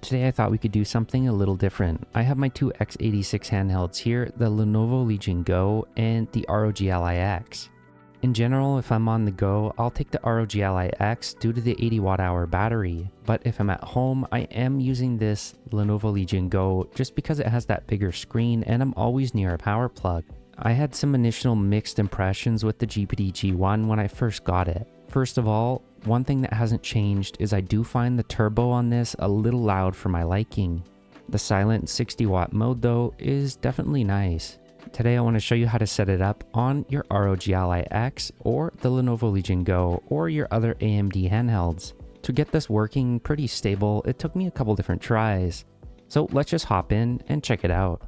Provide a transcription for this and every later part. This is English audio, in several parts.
Today I thought we could do something a little different. I have my two x86 handhelds here, the Lenovo Legion Go and the ROG Ally X. In general, if I'm on the go, I'll take the ROG Ally X due to the 80 watt-hour battery, but if I'm at home, I am using this Lenovo Legion Go just because it has that bigger screen and I'm always near a power plug. I had some initial mixed impressions with the GPD G1 when I first got it. First of all, one thing that hasn't changed is I do find the turbo on this a little loud for my liking. The silent 60 watt mode though is definitely nice. Today I want to show you how to set it up on your ROG Ally X or the Lenovo Legion Go or your other AMD handhelds. To get this working pretty stable, it took me a couple different tries. So let's just hop in and check it out.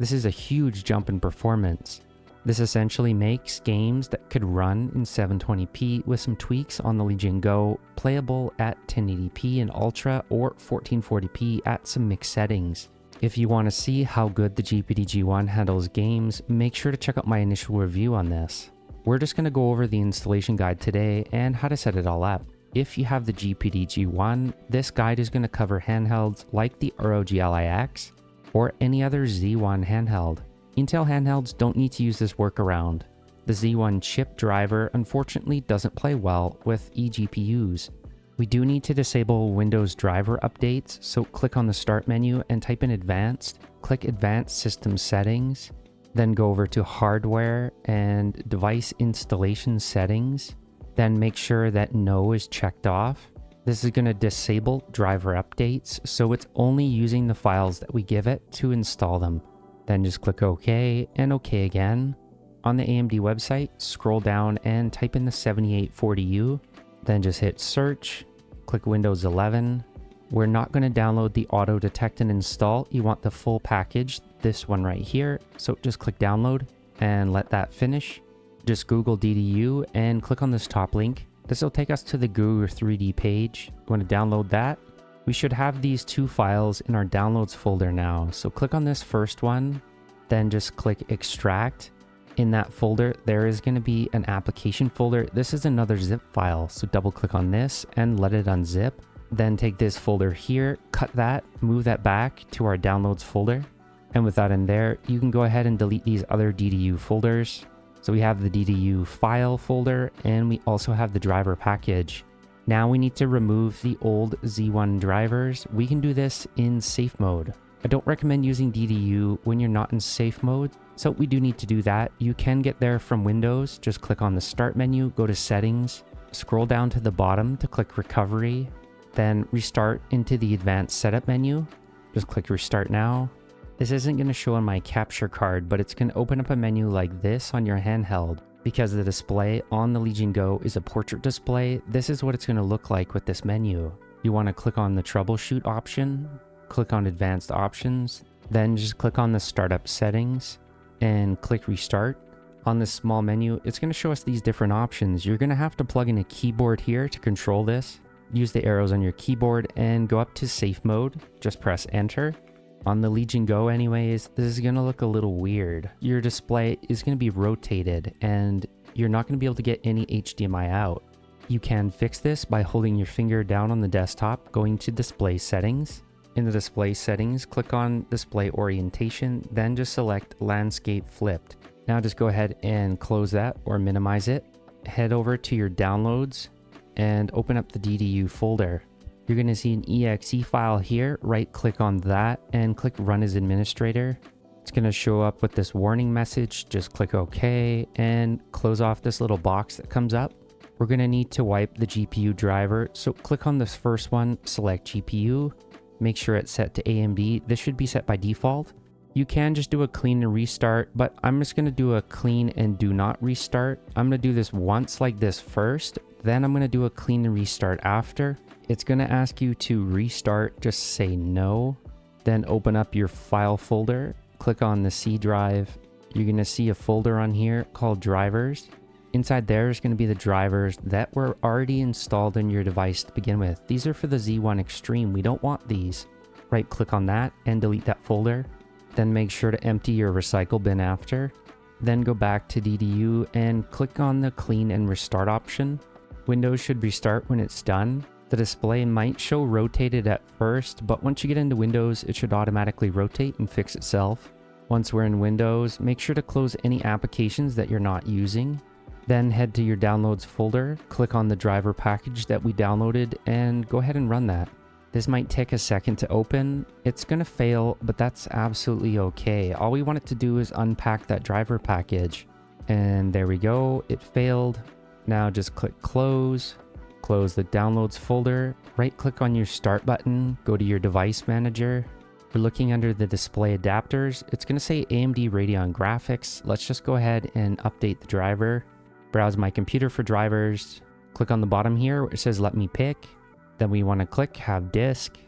This is a huge jump in performance. This essentially makes games that could run in 720p with some tweaks on the Legion Go playable at 1080p in Ultra or 1440p at some mixed settings. If you want to see how good the GPD G1 handles games, make sure to check out my initial review on this. We're just going to go over the installation guide today and how to set it all up. If you have the GPD G1, this guide is going to cover handhelds like the ROG Ally X or any other Z1 handheld. Intel handhelds don't need to use this workaround. The Z1 chip driver unfortunately doesn't play well with eGPUs. We do need to disable Windows driver updates, so click on the Start menu and type in Advanced, click Advanced System Settings, then go over to Hardware and Device Installation Settings, then make sure that No is checked off. This is going to disable driver updates, so it's only using the files that we give it to install them. Then just click OK and OK again. On the AMD website, scroll down and type in the 7840U, then just hit search, click Windows 11. We're not going to download the auto detect and install. You want the full package, this one right here. So just click download and let that finish. Just Google DDU and click on this top link. This will take us to the Google 3D page. You want to download that. We should have these two files in our downloads folder now. So click on this first one, then just click extract. In that folder, there is going to be an application folder. This is another zip file. So double click on this and let it unzip. Then take this folder here, cut that, move that back to our downloads folder. And with that in there, you can go ahead and delete these other DDU folders. So we have the DDU file folder and we also have the driver package. Now we need to remove the old Z1 drivers. We can do this in safe mode. I don't recommend using DDU when you're not in safe mode, so we do need to do that. You can get there from Windows. Just click on the Start menu, go to Settings, scroll down to the bottom to click Recovery, then restart into the Advanced Setup menu. Just click Restart Now. This isn't going to show on my capture card, but it's going to open up a menu like this on your handheld. Because the display on the Legion Go is a portrait display, this is what it's going to look like with this menu. You want to click on the Troubleshoot option, click on Advanced Options, then just click on the Startup Settings and click Restart. On this small menu, it's going to show us these different options. You're going to have to plug in a keyboard here to control this. Use the arrows on your keyboard and go up to Safe Mode. Just press Enter. On the Legion Go anyways, this is going to look a little weird. Your display is going to be rotated and you're not going to be able to get any HDMI out. You can fix this by holding your finger down on the desktop, going to Display Settings. In the Display Settings, click on Display Orientation, then just select Landscape Flipped. Now just go ahead and close that or minimize it. Head over to your Downloads and open up the DDU folder. You're going to see an exe file here. Right click on that and click Run as Administrator. It's going to show up with this warning message. Just click OK and close off this little box that comes up. We're going to need to wipe the GPU driver. So click on this first one, select GPU, make sure it's set to AMD. This should be set by default. You can just do a clean and restart, but I'm just going to do a clean and do not restart. I'm going to do this once like this first, then I'm going to do a clean and restart after. It's going to ask you to restart, just say no, then open up your file folder, click on the C drive. You're going to see a folder on here called drivers. Inside there is going to be the drivers that were already installed in your device to begin with. These are for the Z1 Extreme. We don't want these. Right click on that and delete that folder. Then make sure to empty your recycle bin after. then go back to DDU and click on the clean and restart option. Windows should restart when it's done. The display might show rotated at first, but once you get into Windows, it should automatically rotate and fix itself. Once we're in Windows, make sure to close any applications that you're not using. Then head to your downloads folder, click on the driver package that we downloaded, and go ahead and run that. This might take a second to open. It's gonna fail, but that's absolutely okay. All we want it to do is unpack that driver package. And there we go, it failed. Now just click close, close the downloads folder, right click on your start button, go to your device manager. We're looking under the display adapters. It's gonna say AMD Radeon graphics. Let's just go ahead and update the driver. Browse my computer for drivers. Click on the bottom here where it says let me pick. Then we want to click have disk.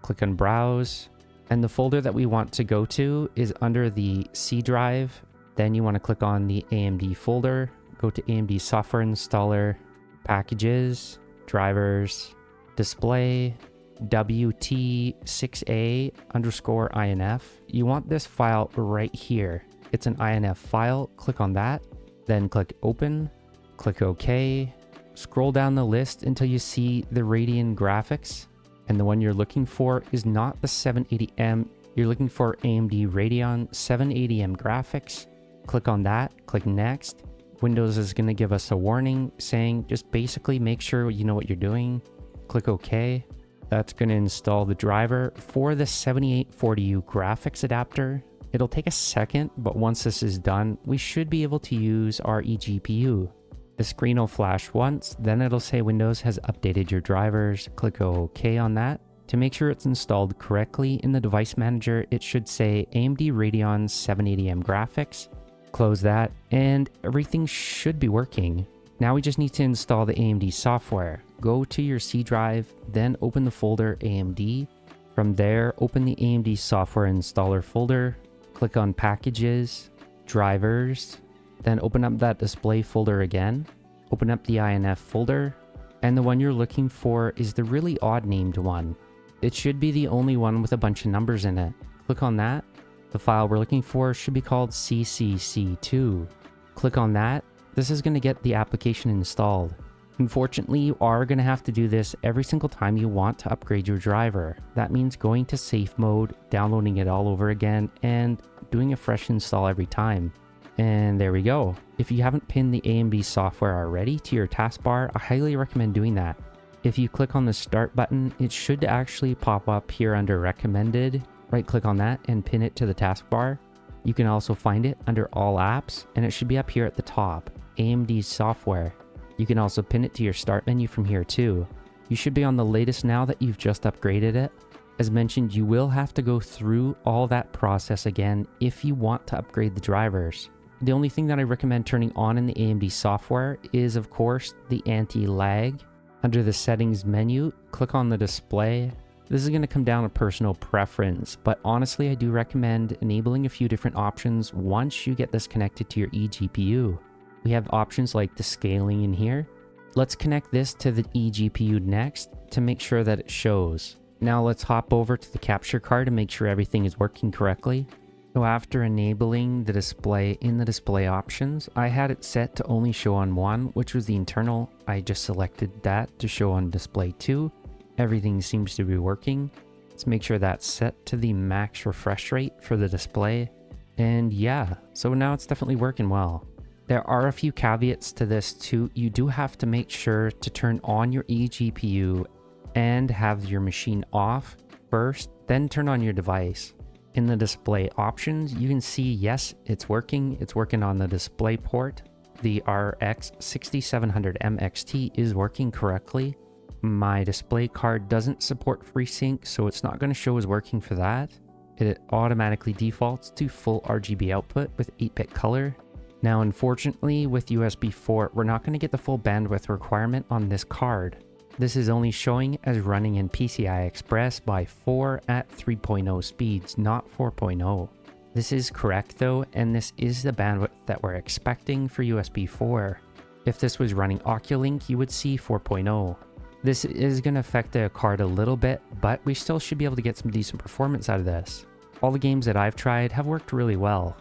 Click on browse. And the folder that we want to go to is under the C drive. Then you want to click on the AMD folder. Go to AMD Software Installer, Packages, Drivers, Display, WT6A_INF. You want this file right here. It's an INF file. Click on that. Then click Open. Click OK. Scroll down the list until you see the Radeon graphics. And the one you're looking for is not the 780M. You're looking for AMD Radeon 780M graphics. Click on that. Click Next. Windows is going to give us a warning saying just basically make sure you know what you're doing. Click OK. That's going to install the driver for the 7840U graphics adapter. It'll take a second, but once this is done, we should be able to use our eGPU. The screen will flash once, then it'll say Windows has updated your drivers. Click OK on that. To make sure it's installed correctly in the device manager, it should say AMD Radeon 780M graphics. Close that, and everything should be working. Now we just need to install the AMD software. Go to your C drive, then open the folder AMD. From there, open the AMD software installer folder. Click on Packages, Drivers, then open up that display folder again. Open up the INF folder, and the one you're looking for is the really odd named one. It should be the only one with a bunch of numbers in it. Click on that. The file we're looking for should be called CCC2. Click on that. This is going to get the application installed. Unfortunately, you are going to have to do this every single time you want to upgrade your driver. That means going to safe mode, downloading it all over again, and doing a fresh install every time. And there we go. If you haven't pinned the AMD software already to your taskbar, I highly recommend doing that. If you click on the start button, it should actually pop up here under recommended. Right click on that and pin it to the taskbar. You can also find it under all apps, and it should be up here at the top, AMD software. You can also pin it to your start menu from here too. You should be on the latest now that you've just upgraded it. As mentioned, you will have to go through all that process again if you want to upgrade the drivers. The only thing that I recommend turning on in the AMD software is, of course, the anti-lag. Under the settings menu, click on the display. This is going to come down to personal preference, but honestly, I do recommend enabling a few different options once you get this connected to your eGPU. We have options like the scaling in here. Let's connect this to the eGPU next to make sure that it shows. Now let's hop over to the capture card to make sure everything is working correctly. So after enabling the display in the display options, I had it set to only show on one, which was the internal. I just selected that to show on display 2. Everything seems to be working. Let's make sure that's set to the max refresh rate for the display. And yeah, so now it's definitely working well. There are a few caveats to this too. You do have to make sure to turn on your eGPU and have your machine off first, then turn on your device. In the display options, you can see, yes, it's working. It's working on the display port. The RX 6700M XT is working correctly. My display card doesn't support FreeSync, so it's not going to show as working for that. It automatically defaults to full RGB output with 8-bit color. Now, unfortunately, with USB 4, we're not going to get the full bandwidth requirement on this card. This is only showing as running in PCI Express by 4 at 3.0 speeds, not 4.0. This is correct though, and this is the bandwidth that we're expecting for USB 4. If this was running Oculink, you would see 4.0. This is going to affect the card a little bit, but we still should be able to get some decent performance out of this. All the games that I've tried have worked really well.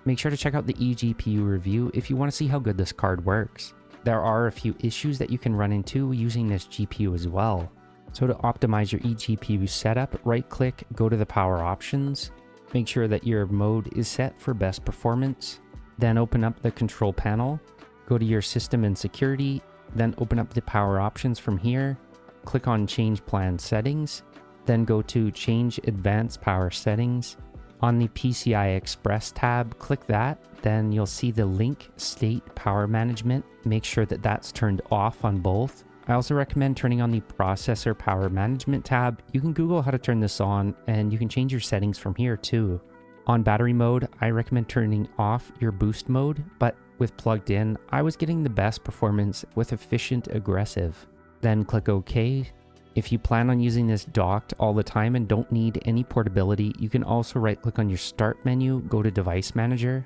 make sure to check out the eGPU review if you want to see how good this card works. There are a few issues that you can run into using this GPU as well. So to optimize your eGPU setup, right click, go to the power options, make sure that your mode is set for best performance, then open up the control panel, go to your system and security, then open up the power options from here, click on change plan settings, then go to change advanced power settings. On the PCI Express tab, click that, then you'll see the link state power management. Make sure that that's turned off on both. I also recommend turning on the processor power management tab. You can Google how to turn this on and you can change your settings from here too. On battery mode, I recommend turning off your boost mode, but with plugged in, I was getting the best performance with efficient aggressive. Then click OK. If you plan on using this docked all the time and don't need any portability, you can also right click on your start menu, go to device manager,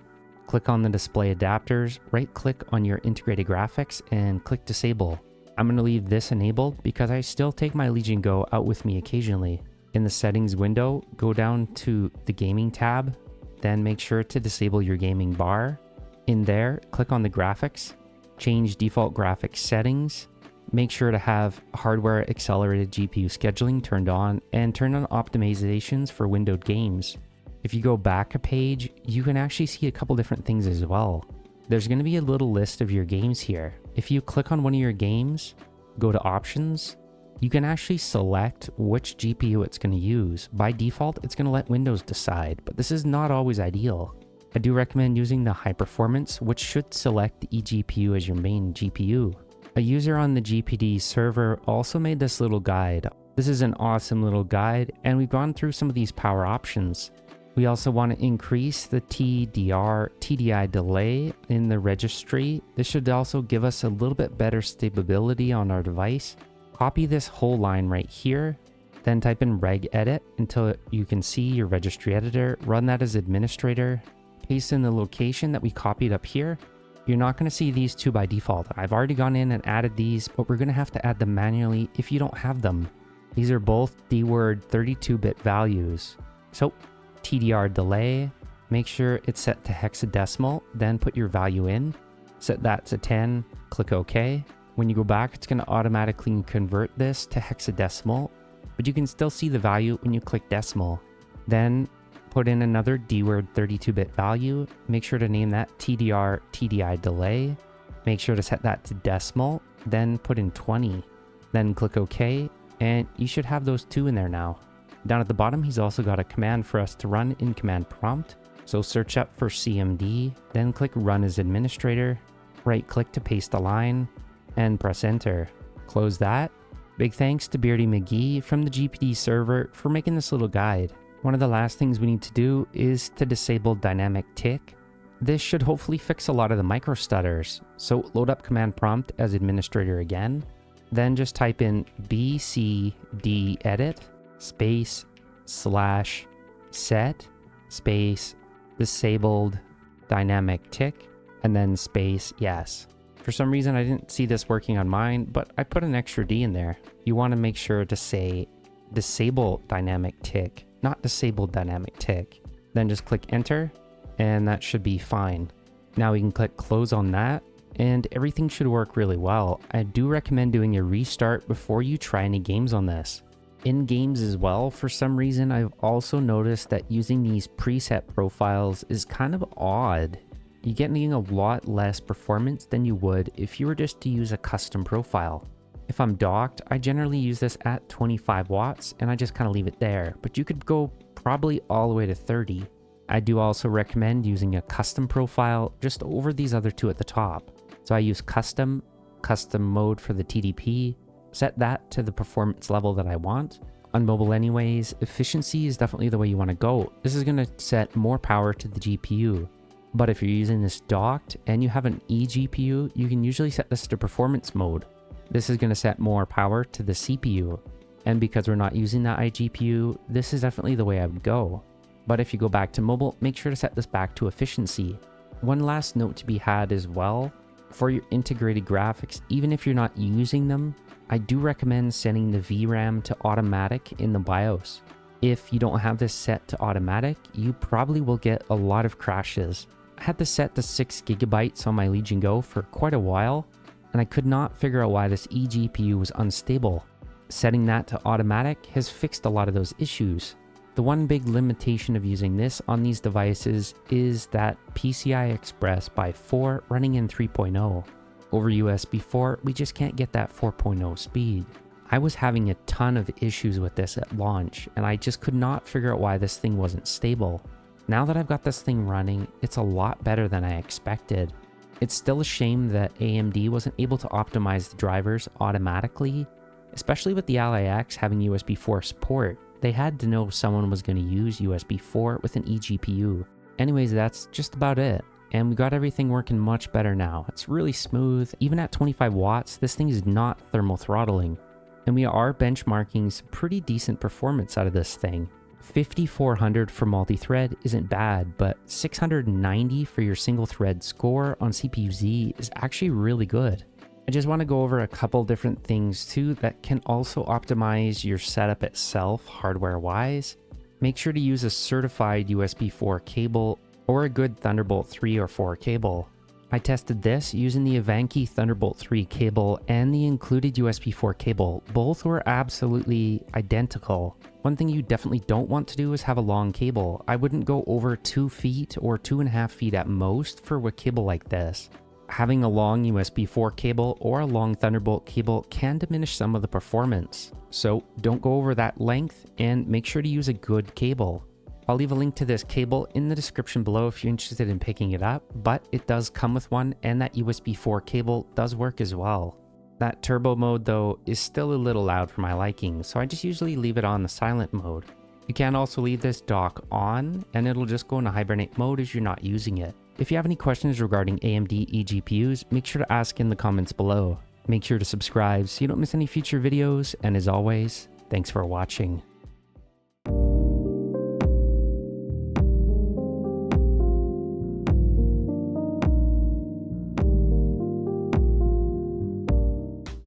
click on the display adapters, right click on your integrated graphics and click disable. I'm going to leave this enabled because I still take my Legion Go out with me occasionally. In the settings window, go down to the gaming tab, then make sure to disable your gaming bar. In there, click on the graphics, change default graphics settings, make sure to have hardware accelerated GPU scheduling turned on and turn on optimizations for windowed games. If you go back a page, you can actually see a couple different things as well. There's going to be a little list of your games here. If you click on one of your games, go to options, you can actually select which GPU it's going to use. By default, it's going to let Windows decide, but this is not always ideal. I do recommend using the high performance, which should select the eGPU as your main GPU. A user on the GPD server also made this little guide. This is an awesome little guide, and we've gone through some of these power options. We also want to increase the TDI delay in the registry. This should also give us a little bit better stability on our device. Copy this whole line right here, then type in regedit until you can see your registry editor. Run that as administrator. Paste in the location that we copied up here. You're not going to see these two by default. I've already gone in and added these, but we're going to have to add them manually if you don't have them. These are both DWORD 32-bit values. So TDR delay, make sure it's set to hexadecimal, then put your value in. Set that to 10, click OK. When you go back, it's going to automatically convert this to hexadecimal, but you can still see the value when you click decimal. Then put in another DWORD 32-bit value, make sure to name that TDI delay, make sure to set that to decimal, then put in 20, then click OK, and you should have those two in there now. Down at the bottom, he's also got a command for us to run in command prompt, so search up for CMD, then click run as administrator, right click to paste a line, and press enter. Close that. Big thanks to Beardy McGee from the GPD server for making this little guide. One of the last things we need to do is to disable dynamic tick. This should hopefully fix a lot of the micro stutters. So load up command prompt as administrator again, then just type in bcdedit space /set space disabled dynamic tick and then space yes. For some reason I didn't see this working on mine, but I put an extra D in there. You want to make sure to say disable dynamic tick, not disabled dynamic tick. Then just click enter and that should be fine. Now we can click close on that and everything should work really well. I do recommend doing a restart before you try any games on this. In games as well, for some reason I've also noticed that using these preset profiles is kind of odd. You're getting a lot less performance than you would if you were just to use a custom profile. If I'm docked, I generally use this at 25 watts and I just kind of leave it there, but you could go probably all the way to 30. I do also recommend using a custom profile just over these other two at the top. So I use custom mode for the TDP, set that to the performance level that I want. On mobile anyways, efficiency is definitely the way you want to go. This is going to set more power to the GPU. But if you're using this docked and you have an eGPU, you can usually set this to performance mode. This is going to set more power to the CPU. And because we're not using that iGPU, this is definitely the way I would go. But if you go back to mobile, make sure to set this back to efficiency. One last note to be had as well, for your integrated graphics, even if you're not using them, I do recommend setting the VRAM to automatic in the BIOS. If you don't have this set to automatic, you probably will get a lot of crashes. I I had this set to 6 GB on my Legion Go for quite a while, and I could not figure out why this eGPU was unstable. Setting that to automatic has fixed a lot of those issues. The one big limitation of using this on these devices is that PCI Express by 4 running in 3.0. Over USB 4, we just can't get that 4.0 speed. I was having a ton of issues with this at launch, and I just could not figure out why this thing wasn't stable. Now that I've got this thing running, it's a lot better than I expected. It's still a shame that AMD wasn't able to optimize the drivers automatically, especially with the Ally X having USB 4 support. They had to know someone was going to use USB 4 with an eGPU. Anyways, that's just about it. And we got everything working much better now. It's really smooth. Even at 25 watts, this thing is not thermal throttling. And we are benchmarking some pretty decent performance out of this thing. 5400 for multi-thread isn't bad, but 690 for your single thread score on CPU-Z is actually really good. I just want to go over a couple different things too that can also optimize your setup itself hardware-wise. Make sure to use a certified USB 4 cable or a good Thunderbolt 3 or 4 cable. I tested this using the Avanki Thunderbolt 3 cable and the included USB 4 cable. Both were absolutely identical. One thing you definitely don't want to do is have a long cable. I wouldn't go over 2 feet or 2.5 feet at most for a cable like this. Having a long USB 4 cable or a long Thunderbolt cable can diminish some of the performance. So don't go over that length and make sure to use a good cable. I'll leave a link to this cable in the description below if you're interested in picking it up, but it does come with one and that USB 4 cable does work as well. That turbo mode though is still a little loud for my liking, so I just usually leave it on the silent mode. You can also leave this dock on and it'll just go into hibernate mode as you're not using it. If you have any questions regarding AMD eGPUs, make sure to ask in the comments below. Make sure to subscribe so you don't miss any future videos, and as always, thanks for watching.